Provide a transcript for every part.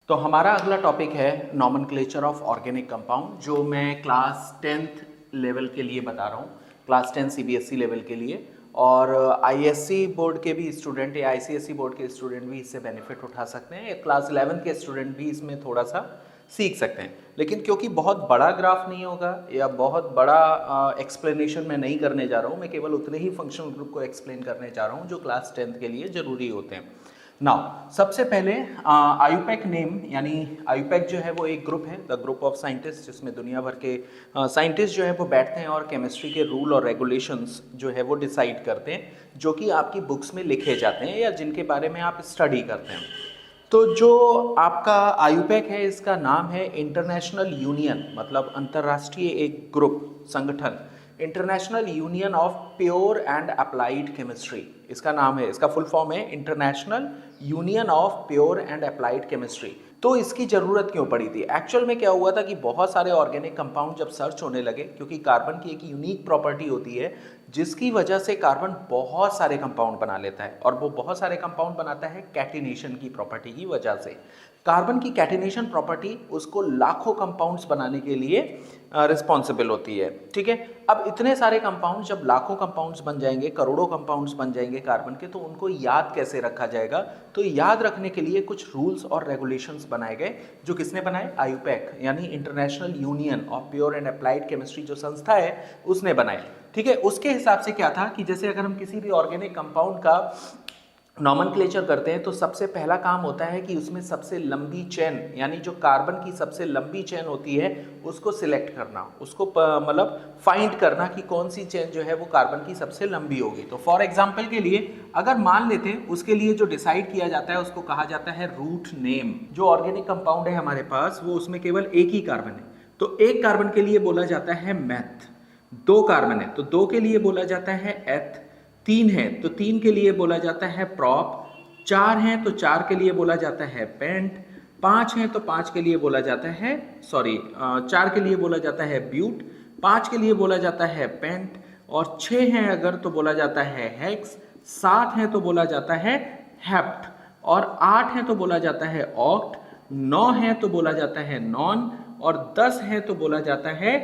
तो हमारा अगला टॉपिक है नॉमेनक्लेचर ऑफ ऑर्गेनिक कंपाउंड, जो मैं क्लास 10th लेवल के लिए बता रहा हूँ, क्लास 10 सीबीएसई लेवल के लिए। और आईएससी बोर्ड के भी स्टूडेंट या आईसीएसई बोर्ड के स्टूडेंट भी इससे बेनिफिट उठा सकते हैं, या क्लास 11 के स्टूडेंट भी इसमें थोड़ा सा सीख सकते हैं। लेकिन क्योंकि बहुत बड़ा ग्राफ नहीं होगा या बहुत बड़ा एक्सप्लेनेशन मैं नहीं करने जा रहा हूँ, मैं केवल उतने ही फंक्शनल ग्रुप को एक्सप्लेन करने जा रहा हूँ जो क्लास 10th के लिए ज़रूरी होते हैं। नाउ सबसे पहले आयुपैक नेम, यानी आयुपैक जो है वो एक ग्रुप है, द ग्रुप ऑफ साइंटिस्ट, जिसमें दुनिया भर के साइंटिस्ट जो है वो बैठते हैं और केमिस्ट्री के रूल और रेगुलेशंस जो है वो डिसाइड करते हैं, जो कि आपकी बुक्स में लिखे जाते हैं या जिनके बारे में आप स्टडी करते हैं। तो जो आपका आयुपैक है, इसका नाम है इंटरनेशनल यूनियन, मतलब अंतर्राष्ट्रीय एक ग्रुप, संगठन, international union of pure and applied chemistry, इसका नाम है। इसका फुल फॉर्म है international union of pure and applied chemistry. तो इसकी ज़रूरत क्यों पड़ी थी? एक्चुअल में क्या हुआ था कि बहुत सारे ऑर्गेनिक कंपाउंड जब सर्च होने लगे, क्योंकि कार्बन की एक यूनिक प्रॉपर्टी होती है जिसकी वजह से कार्बन बहुत सारे कंपाउंड बना लेता है, और वो बहुत सारे कंपाउंड बनाता है कैटिनेशन की प्रॉपर्टी की वजह से। कार्बन की कैटिनेशन प्रॉपर्टी उसको लाखों कंपाउंड्स बनाने के लिए रिस्पॉन्सिबल होती है, ठीक है। अब इतने सारे कंपाउंड्स, जब लाखों कंपाउंड्स बन जाएंगे, करोड़ों कंपाउंड्स बन जाएंगे कार्बन के, तो उनको याद कैसे रखा जाएगा? तो याद रखने के लिए कुछ रूल्स और रेगुलेशंस बनाए गए, जो किसने बनाए? आयुपैक, यानी international union of pure and applied chemistry जो संस्था है उसने बनाए, ठीक है। उसके हिसाब से क्या था कि जैसे अगर हम किसी भी ऑर्गेनिक कंपाउंड का नॉमेनक्लेचर करते हैं तो सबसे पहला काम होता है कि उसमें सबसे लंबी चेन, यानी जो कार्बन की सबसे लंबी चेन होती है उसको सिलेक्ट करना, उसको मतलब फाइंड करना कि कौन सी चेन जो है वो कार्बन की सबसे लंबी होगी। तो फॉर एग्जांपल के लिए अगर मान लेते हैं, उसके लिए जो डिसाइड किया जाता है उसको कहा जाता है रूट नेम। जो ऑर्गेनिक कंपाउंड है हमारे पास, वो उसमें केवल एक ही कार्बन है, तो एक कार्बन के लिए बोला जाता है मैथ। दो कार्बन है तो दो के लिए बोला जाता है एथ। तीन है तो तीन के लिए बोला जाता है प्रॉप। चार हैं तो चार के लिए बोला जाता है पेंट। पांच हैं तो पांच के लिए बोला जाता है चार के लिए बोला जाता है ब्यूट। पांच के लिए बोला जाता है पेंट। और छह हैं अगर तो बोला जाता है हेक्स। सात हैं तो बोला जाता है हेप्ट। और आठ हैं तो बोला जाता है ऑक्ट। नौ हैं तो बोला जाता है नॉन। और 10 है तो बोला जाता है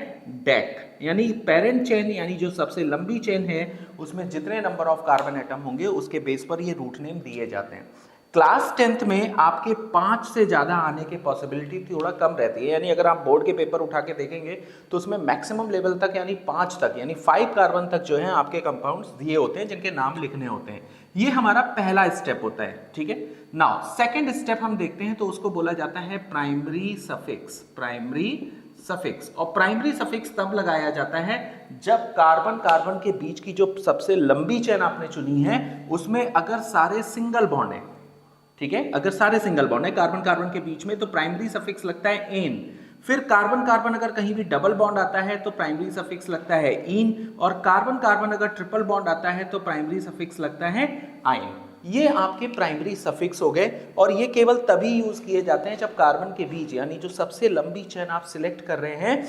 डेक। यानी पेरेंट चेन, यानी जो सबसे लंबी चेन है, उसमें जितने नंबर ऑफ कार्बन एटम होंगे उसके बेस पर ये रूट नेम दिए जाते हैं। क्लास 10th में आपके 5 से ज़्यादा आने की पॉसिबिलिटी थोड़ा कम रहती है, यानी अगर आप बोर्ड के पेपर उठा के देखेंगे तो उसमें मैक्सिमम लेवल तक, यानी 5 तक, यानी 5 कार्बन तक जो है आपके कंपाउंड्स दिए होते हैं जिनके नाम लिखने होते हैं। ये हमारा पहला स्टेप होता है, ठीक है। नाउ सेकेंड स्टेप हम देखते हैं तो उसको बोला जाता है प्राइमरी सफिक्स। प्राइमरी सफिक्स, और प्राइमरी सफिक्स तब लगाया जाता है जब कार्बन कार्बन के बीच की जो सबसे लंबी चेन आपने चुनी है उसमें अगर सारे सिंगल बॉन्ड है, ठीक है। अगर सारे सिंगल बॉन्ड है कार्बन कार्बन के बीच में तो प्राइमरी सफिक्स लगता है एन। फिर कार्बन कार्बन अगर कहीं भी डबल बॉन्ड आता है तो प्राइमरी सफिक्स लगता है इन। और कार्बन कार्बन अगर ट्रिपल बॉन्ड आता है तो प्राइमरी सफिक्स लगता है आइन। ये आपके प्राइमरी सफिक्स हो गए, और ये केवल तभी यूज किए जाते हैं जब कार्बन के बीच, यानी जो सबसे लंबी चेन आप सिलेक्ट कर रहे हैं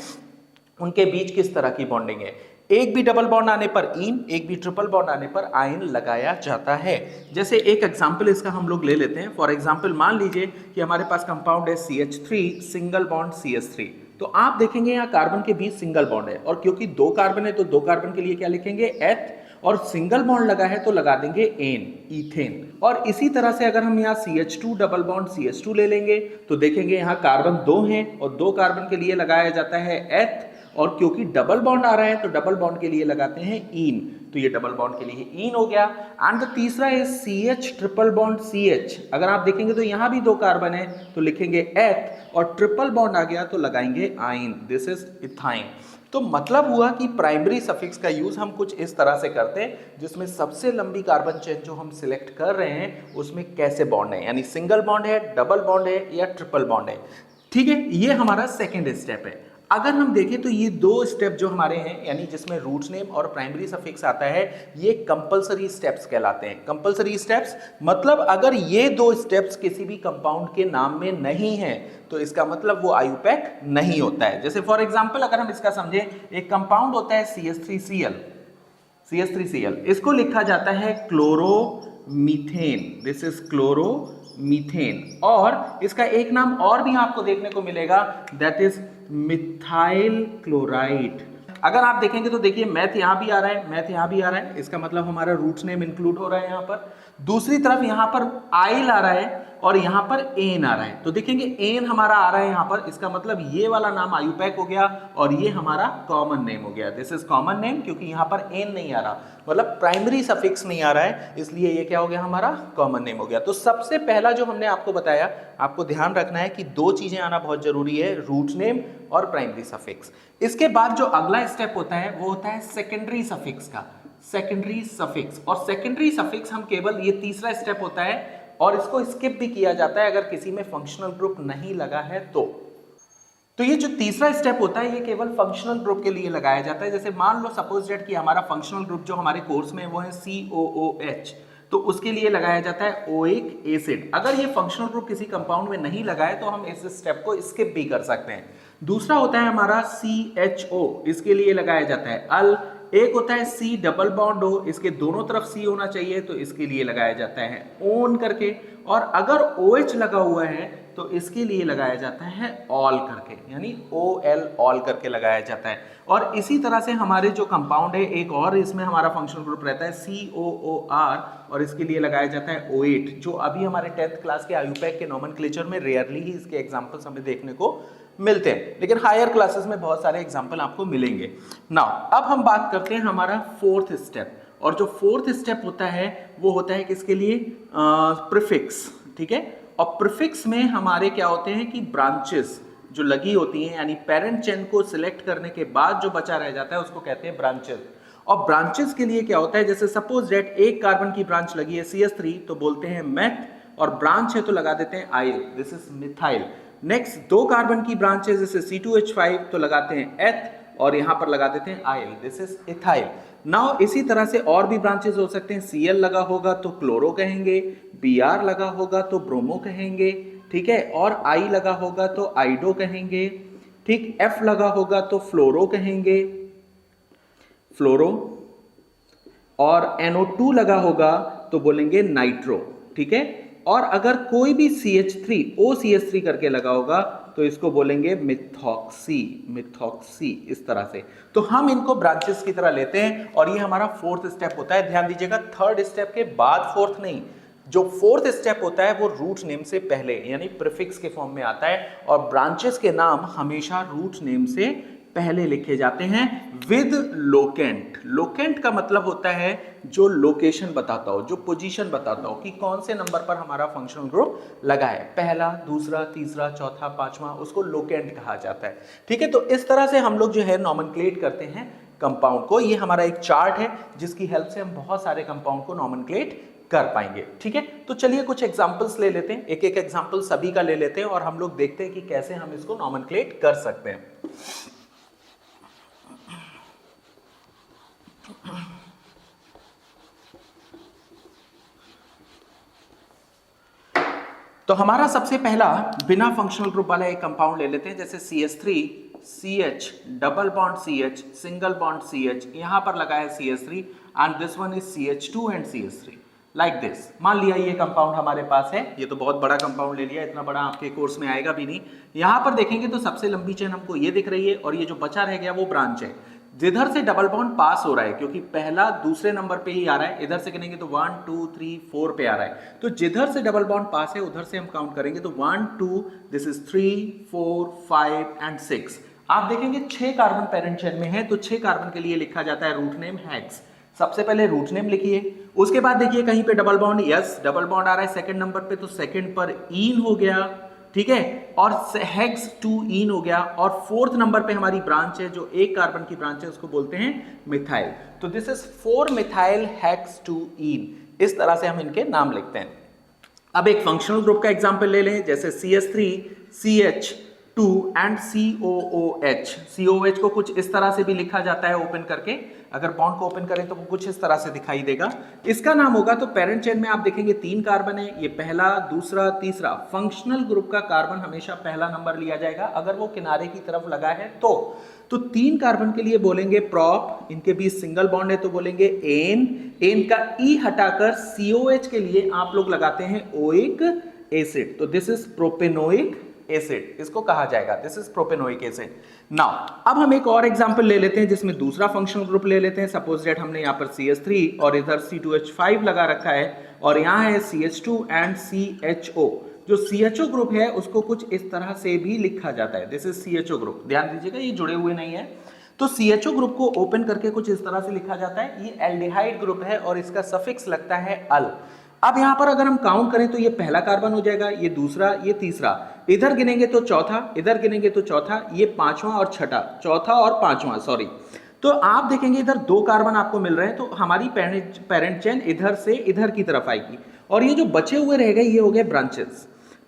उनके बीच किस तरह की बॉन्डिंग है। एक भी डबल बॉन्ड आने पर इन, एक भी ट्रिपल बॉन्ड आने पर आइन लगाया जाता है। जैसे एक एग्जांपल इसका हम लोग ले लेते हैं। फॉर एग्जांपल मान लीजिए कि हमारे पास कंपाउंड है CH3 सिंगल बॉन्ड CH3, तो आप देखेंगे यहाँ कार्बन के बीच सिंगल बॉन्ड है, और क्योंकि दो कार्बन है तो दो कार्बन के लिए क्या लिखेंगे? एथ। और सिंगल बॉन्ड लगा है तो लगा देंगे एन, इथेन। और इसी तरह से अगर हम यहाँ CH2 डबल बॉन्ड CH2 ले लेंगे तो देखेंगे यहाँ कार्बन दो हैं और दो कार्बन के लिए लगाया जाता है एथ, और क्योंकि डबल बॉन्ड आ रहा है तो डबल बॉन्ड के लिए लगाते हैं इन, तो ये डबल बॉन्ड के लिए इन हो गया। एंड तीसरा है CH ट्रिपल बॉन्ड CH। अगर आप देखेंगे तो यहां भी दो कार्बन है तो लिखेंगे एथ, और ट्रिपल बॉन्ड आ गया तो लगाएंगे आइन, दिस इज इथाइन। तो मतलब हुआ कि प्राइमरी सफिक्स का यूज हम कुछ इस तरह से करते हैं जिसमें सबसे लंबी कार्बन चेन जो हम सिलेक्ट कर रहे हैं उसमें कैसे बॉन्ड है, यानी सिंगल बॉन्ड है, डबल बॉन्ड है या ट्रिपल बॉन्ड है, ठीक है। ये हमारा सेकेंड स्टेप है। अगर हम देखें तो ये दो स्टेप जो हमारे हैं, यानी जिसमें रूट नेम और प्राइमरी सफिक्स आता है, ये कंपलसरी स्टेप्स कहलाते हैं। कंपलसरी स्टेप्स मतलब अगर ये दो स्टेप्स किसी भी कंपाउंड के नाम में नहीं है तो इसका मतलब वो आयुपैक नहीं होता है। जैसे फॉर एग्जांपल अगर हम इसका समझें, एक कंपाउंड होता है CH3Cl, इसको लिखा जाता है chloromethane, this is chloro methane. और इसका एक नाम और भी आपको देखने को मिलेगा, दैट इज मिथाइल क्लोराइड। अगर आप देखेंगे तो देखिए मैथ यहाँ भी आ रहा है, मैथ यहाँ भी आ रहा है, इसका मतलब हमारा रूट नेम इंक्लूड हो रहा है यहाँ पर। दूसरी तरफ यहाँ पर आइल आ रहा है और यहाँ पर एन आ रहा है, तो देखेंगे एन हमारा आ रहा है यहाँ पर, इसका मतलब ये वाला नाम आयुपैक हो गया और ये हमारा कॉमन नेम हो गया। दिस इज कॉमन नेम, क्योंकि यहाँ पर एन नहीं आ रहा, मतलब प्राइमरी सफिक्स नहीं आ रहा है, इसलिए ये क्या हो गया, हमारा कॉमन नेम हो गया। तो सबसे पहला जो हमने आपको बताया, आपको ध्यान रखना है कि दो चीजें आना बहुत जरूरी है, रूट नेम और प्राइमरी सफिक्स। इसके बाद जो अगला स्टेप होता है वो होता है सेकेंडरी सफिक्स का, सेकेंडरी सफिक्स। और सेकेंडरी सफिक्स हम केवल, ये तीसरा स्टेप होता है और इसको स्किप भी किया जाता है अगर किसी में फंक्शनल ग्रुप नहीं लगा है तो ये जो तीसरा स्टेप होता है ये केवल फंक्शनल ग्रुप के लिए लगाया जाता है। जैसे मान लो सपोज दैट कि हमारा फंक्शनल ग्रुप जो हमारे कोर्स में है वो है COOH, तो उसके लिए लगाया जाता है ओइक एसिड। अगर ये फंक्शनल ग्रुप किसी कंपाउंड में नहीं लगा है तो हम इस स्टेप को स्किप भी कर सकते हैं। दूसरा होता है हमारा CHO, इसके लिए लगाया जाता है अल। एक होता है C डबल बॉन्ड O, इसके दोनों तरफ C होना चाहिए, तो इसके लिए लगाया जाता है ओन करके। और अगर OH लगा हुआ है तो इसके लिए लगाया जाता है ऑल करके, यानी OL ऑल करके लगाया जाता है। और इसी तरह से हमारे जो कंपाउंड है एक और इसमें हमारा फंक्शनल ग्रुप रहता है COOR, और इसके लिए लगाया जाता है O8, जो अभी हमारे 10th क्लास के आयुपैक के नोमेनक्लेचर में रेयरली ही इसके एग्जाम्पल्स हमें देखने को मिलते हैं, लेकिन हायर क्लासेस में बहुत सारे एग्जाम्पल आपको मिलेंगे। नाउ अब हम बात करते हैं हमारा फोर्थ स्टेप, और जो फोर्थ स्टेप होता है वो होता है किसके लिए, प्रीफिक्स, ठीक है। और प्रीफिक्स में हमारे क्या होते हैं कि ब्रांचेस जो लगी होती हैं, यानी पेरेंट चेन को सिलेक्ट करने के बाद जो बचा रह जाता है उसको कहते हैं ब्रांचेस। और ब्रांचेस के लिए क्या होता है, जैसे सपोज दैट एक कार्बन की ब्रांच लगी है CH3, तो बोलते हैं मेथ, और ब्रांच है तो लगा देते हैं आइल, दिस इज मिथाइल। नेक्स्ट दो कार्बन की ब्रांच है जैसे C2H5, तो लगाते हैं एथ, और यहां पर लगा देते हैं आइल, दिस इज इथाइल। नाउ इसी तरह से और भी ब्रांचेस हो सकते हैं, Cl लगा होगा तो क्लोरो कहेंगे, Br लगा होगा तो ब्रोमो कहेंगे, ठीक है, और I लगा होगा तो आइडो कहेंगे, ठीक, F लगा होगा तो फ्लोरो कहेंगे, फ्लोरो, और NO2 लगा होगा तो बोलेंगे नाइट्रो, ठीक है। और अगर कोई भी CH3 OCH3 करके लगा होगा तो इसको बोलेंगे मिथॉक्सी, मिथॉक्सी, इस तरह से। तो हम इनको ब्रांचेस की तरह लेते हैं, और ये हमारा फोर्थ स्टेप होता है। ध्यान दीजिएगा, थर्ड स्टेप के बाद फोर्थ नहीं, जो फोर्थ स्टेप होता है वो रूट नेम से पहले, यानी प्रीफिक्स के फॉर्म में आता है, और ब्रांचेस के नाम हमेशा रूट नेम से पहले लिखे जाते हैं विद लोकेंट। लोकेंट का मतलब होता है जो लोकेशन बताता हो, जो पोजीशन बताता हो कि कौन से नंबर पर हमारा फंक्शनल ग्रुप लगा है, पहला, दूसरा, तीसरा, चौथा, पांचवा, उसको लोकेंट कहा जाता है, ठीक है। तो इस तरह से हम लोग जो है नॉमेनक्लेट करते हैं कंपाउंड को। ये हमारा एक चार्ट है जिसकी हेल्प से हम बहुत सारे कंपाउंड को नॉमेनक्लेट कर पाएंगे, ठीक है। तो चलिए कुछ एग्जांपल्स ले लेते हैं, एक एक एग्जांपल सभी का ले लेते हैं, और हम लोग देखते हैं कि कैसे हम इसको नॉमेनक्लेट कर सकते हैं। तो हमारा सबसे पहला बिना फंक्शनल ग्रुप वाला एक कंपाउंड ले लेते हैं, जैसे CH3 CH double bond CH single bond CH, यहां पर लगा है CH3 and this one is CH2 and CH3 like this. मान लिया ये कंपाउंड हमारे पास है, ये तो बहुत बड़ा कंपाउंड ले लिया, इतना बड़ा आपके कोर्स में आएगा भी नहीं। यहां पर देखेंगे तो सबसे लंबी चेन हमको ये दिख रही है, और ये जो बचा रह गया वो ब्रांच है। जिधर से डबल बॉन्ड पास हो रहा है, क्योंकि पहला दूसरे नंबर पे ही आ रहा है, इधर से गिनेंगे तो 1 2 3 4 पे आ रहा है, तो जिधर से डबल बॉन्ड पास है उधर से हम काउंट करेंगे तो 1 2, दिस इज 3 4 5 एंड 6। आप देखेंगे 6 कार्बन पेरेंट चेन में है, तो 6 कार्बन के लिए लिखा जाता है रूट नेम हेक्स। सबसे पहले रूट नेम लिखिए, उसके बाद देखिए कहीं पे double bond, yes double bond आ रहा है सेकंड नंबर पे, तो सेकंड पर ईन हो गया, ठीक है, और हेक्स 2 ईन हो गया, और फोर्थ नंबर पे हमारी ब्रांच है जो एक कार्बन की ब्रांच है उसको बोलते हैं मिथाइल, तो दिस इज 4 मिथाइल हेक्स 2 ईन। इस तरह से हम इनके नाम लिखते हैं। अब एक फंक्शनल ग्रुप का एग्जांपल ले लें, जैसे CH3 CH2 and COOH। COOH को कुछ इस तरह से भी लिखा जाता है ओपन करके, अगर बॉन्ड को ओपन करें तो वो कुछ इस तरह से दिखाई देगा। इसका नाम होगा, तो पेरेंट चेन में आप देखेंगे 3 कार्बन है, ये पहला, दूसरा, तीसरा। फंक्शनल ग्रुप का कार्बन हमेशा पहला नंबर लिया जाएगा अगर वो किनारे की तरफ लगा है तो 3 कार्बन के लिए बोलेंगे प्रॉप, इनके बीच सिंगल बॉन्ड है तो बोलेंगे एन, एन का ई हटाकर COH के लिए आप लोग लगाते हैं ओइक एसिड, तो दिस इज प्रोपेनोइक एसिड, इसको कहा जाएगा, this is propanoic acid. Now अब हम एक और एग्जांपल ले लेते हैं जिसमें दूसरा फंक्शनल ग्रुप ले लेते हैं। सपोज दैट हमने यहाँ पर CH3 और इधर C2H5 लगा रखा है और यहाँ है CH2 एंड CHO। जो CHO ग्रुप है उसको कुछ इस तरह से भी लिखा जाता है, दिस इज CHO ग्रुप। ध्यान दीजिएगा ये जुड़े हुए नहीं है, तो CHO ग्रुप को ओपन करके कुछ इस तरह से लिखा जाता है। ये एल्डिहाइड ग्रुप है और इसका सफिक्स लगता है अल। अब यहाँ पर अगर हम काउंट करें तो ये पहला कार्बन हो जाएगा, ये दूसरा, ये तीसरा, इधर गिनेंगे तो चौथा, इधर गिनेंगे तो चौथा, ये पांचवा और छठा, चौथा और पांचवा सॉरी। तो आप देखेंगे इधर 2 कार्बन आपको मिल रहे हैं, तो हमारी पेरेंट चेन इधर से इधर की तरफ आएगी और ये जो बचे हुए रह गए ये हो गए ब्रांचेस।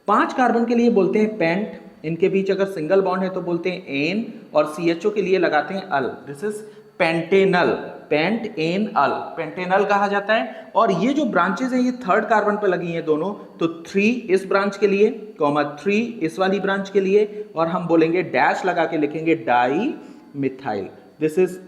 5 कार्बन के लिए बोलते हैं पेंट, इनके बीच अगर सिंगल बॉन्ड है तो बोलते हैं एन, और CHO के लिए लगाते हैं al, this is pentanal, pent an al, pentanal कहा जाता है। और ये जो ब्रांचेस हैं ये 3rd कार्बन पे लगी हैं दोनों, तो 3 इस ब्रांच के लिए, 3 इस वाली ब्रांच के लिए, और हम बोलेंगे डैश लगा के लिखेंगे di methyl, this is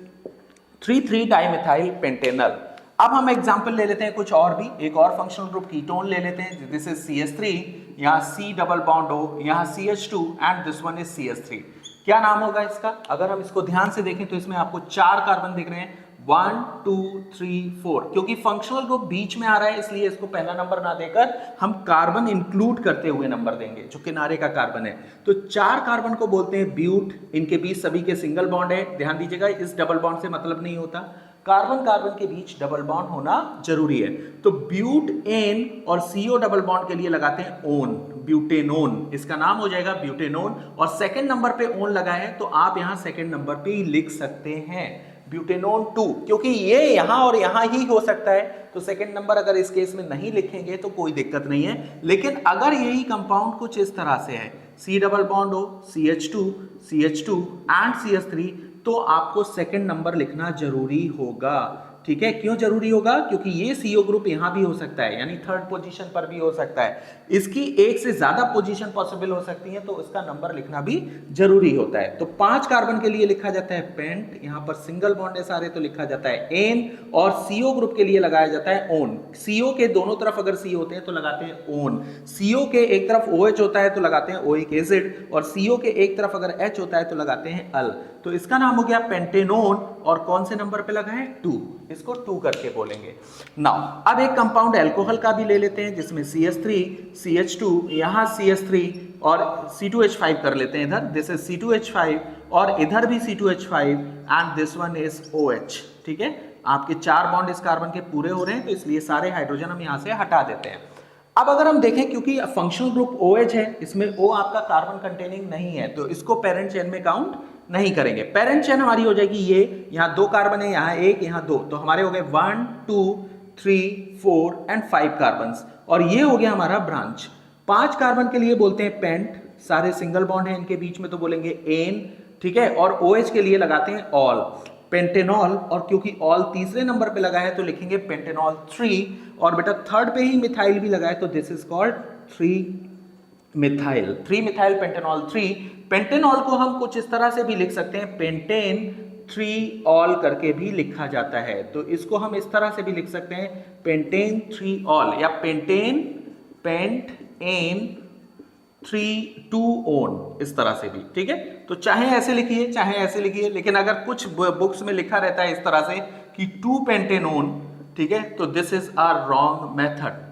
3,3 dimethyl Pantanal. अब हम एग्जांपल ले लेते हैं कुछ और भी, एक और फंक्शनल ग्रुप कीटोन ले लेते हैं, दिस इज CH3, यहाँ C डबल बॉन्ड हो, यहाँ CH2 and this one is CH3। क्या नाम होगा इसका? अगर हम इसको ध्यान से देखें तो इसमें आपको 4 कार्बन दिख रहे हैं, 1 2 3 4, क्योंकि फंक्शनल ग्रुप बीच में आ रहा है इसलिए इसको पहला नंबर ना देकर हम कार्बन इंक्लूड करते हुए नंबर देंगे जो किनारे का कार्बन है। तो 4 कार्बन को बोलते हैं ब्यूट, इनके बीच सभी के सिंगल बॉन्ड है। ध्यान दीजिएगा इस डबल बॉन्ड से मतलब नहीं होता, कार्बन कार्बन के बीच डबल बॉन्ड होना जरूरी है। तो ब्यूट एन और CO डबल बॉन्ड के लिए लगाते हैं ओन, ब्यूटेनोन, इसका नाम हो जाएगा ब्यूटेनोन। और सेकंड नंबर पे ओन लगा है तो आप यहां सेकंड नंबर पे ही लिख सकते हैं ब्यूटेनोन 2, क्योंकि ये यहां और यहां ही हो सकता है, तो सेकंड नंबर अगर इस केस में नहीं लिखेंगे तो कोई दिक्कत नहीं है। लेकिन अगर यही कंपाउंड कुछ इस तरह से है, C डबल बॉन्ड हो, CH2 एंड CH3, तो आपको सेकंड नंबर लिखना जरूरी होगा। ठीक है, क्यों जरूरी होगा? क्योंकि ये CO ग्रुप यहां भी हो सकता है, यानी 3rd पोजीशन पर भी हो सकता है, इसकी एक से ज्यादा पोजीशन पॉसिबल हो सकती है, तो उसका नंबर लिखना भी जरूरी होता है। तो 5 कार्बन के लिए लिखा जाता है पेंट, यहां पर सिंगल बॉन्ड है सारे तो लिखा जाता है एन, और CO ग्रुप के लिए लगाया जाता है ओन। CO के दोनों तरफ अगर C होते हैं तो लगाते हैं ओन, CO के एक तरफ OH होता है तो लगाते हैं ओइक एसिड, और CO के एक तरफ अगर H होता है तो लगाते हैं अल। तो इसका नाम हो गया पेंटेनोन, और कौन से नंबर पे लगा है? 2, इसको 2 करके बोलेंगे। नाउ अब एक कंपाउंड अल्कोहल का भी ले लेते हैं जिसमें CH3, CH2, यहाँ CH3 और C2H5 कर लेते हैं इधर, दिस इज C2H5 और इधर भी C2H5 and this one is OH। ठीक है, आपके 4 बॉन्ड इस कार्बन के पूरे हो रहे हैं तो इसलिए सारे हाइड्रोजन हम यहाँ से हटा देते हैं। अब अगर हम देखें, क्योंकि फंक्शनल ग्रुप OH है, इसमें O आपका कार्बन कंटेनिंग नहीं है, तो इसको पेरेंट चेन में काउंट नहीं करेंगे। पेरेंट चेन हमारी हो जाएगी ये, यहाँ 2 कार्बन है, यहाँ 1, यहाँ 2, तो हमारे हो गए 1 2 3 4 एंड 5 कार्बन, और ये हो गया हमारा ब्रांच। 5 कार्बन के लिए बोलते हैं पेंट, सारे सिंगल बॉन्ड है इनके बीच में तो बोलेंगे एन। ठीक है, और OH के लिए लगाते हैं ऑल, पेंटेनॉल, और क्योंकि ऑल तीसरे नंबर पे लगा है तो लिखेंगे पेंटेनॉल 3, और बेटा 3rd पे ही मिथाइल भी लगा है तो this is called 3 methyl pentanol 3। Pentanol को हम कुछ इस तरह से भी लिख सकते हैं, पेंटेन 3 ऑल करके भी लिखा जाता है, तो इसको हम इस तरह से भी लिख सकते हैं, पेंटेन 3 ऑल, या पेंटेन पेंट एन 3 2 ओन, इस तरह से भी। ठीक है, तो चाहे ऐसे लिखिए चाहे ऐसे लिखिए, लेकिन अगर कुछ बुक्स में लिखा रहता है इस तरह से कि 2 पेंटेनोन, ठीक है, तो this is a wrong method.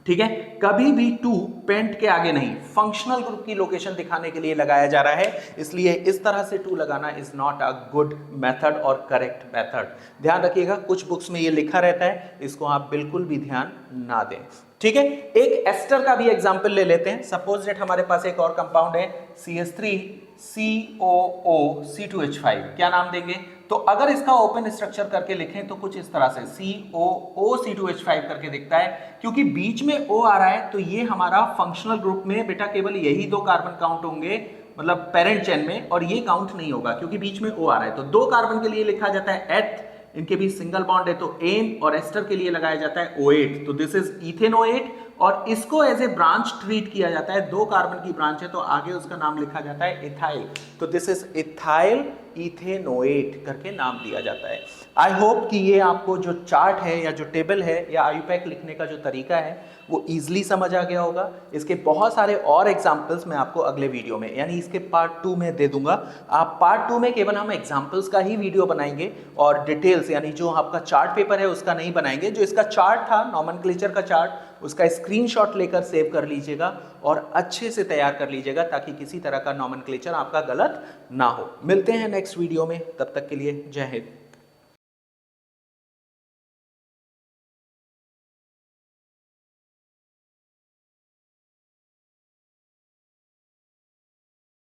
ठीक है, कभी भी 2 पेंट के आगे नहीं, फंक्शनल ग्रुप की लोकेशन दिखाने के लिए लगाया जा रहा है, इसलिए इस तरह से 2 लगाना is not a good method और करेक्ट मेथड। ध्यान रखिएगा, कुछ बुक्स में ये लिखा रहता है, इसको आप बिल्कुल भी ध्यान ना दें। ठीक है, एक एस्टर का भी एग्जांपल ले लेते हैं। सपोज दैट हमारे पास एक और कंपाउंड है CH3 COO C2H5, क्या नाम देंगे? तो अगर इसका ओपन स्ट्रक्चर करके लिखें तो कुछ इस तरह से COO C2H5 करके दिखता है, क्योंकि बीच में O आ रहा है तो ये हमारा फंक्शनल ग्रुप में बेटा केवल यही 2 कार्बन काउंट होंगे, मतलब पेरेंट चेन में, और ये काउंट नहीं होगा क्योंकि बीच में O आ रहा है। तो 2 कार्बन के लिए लिखा जाता है एथ, इनके बीच सिंगल बॉन्ड है तो एन, और एस्टर के लिए लगाया जाता है O8, तो दिस इज इथेनोएट, और इसको एज ए ब्रांच ट्रीट किया जाता है। 2 कार्बन की ब्रांच है तो आगे उसका नाम लिखा जाता है इथाइल, तो दिस इज इथाइल इथेनोएट करके नाम दिया जाता है। आई होप कि ये आपको जो चार्ट है या जो टेबल है या आयुपैक लिखने का जो तरीका है वो ईजिली समझ आ गया होगा। इसके बहुत सारे और एग्जाम्पल्स मैं आपको अगले वीडियो में यानी इसके पार्ट 2 में दे दूंगा। आप पार्ट 2 में केवल हम एग्जाम्पल्स का ही वीडियो बनाएंगे और डिटेल्स यानी जो आपका चार्ट पेपर है उसका नहीं बनाएंगे। जो इसका चार्ट था नॉमेनक्लेचर का चार्ट, उसका स्क्रीनशॉट लेकर सेव कर लीजिएगा और अच्छे से तैयार कर लीजिएगा ताकि किसी तरह का नॉमेनक्लेचर आपका गलत ना हो। मिलते हैं नेक्स्ट वीडियो में, तब तक के लिए जय हिंद।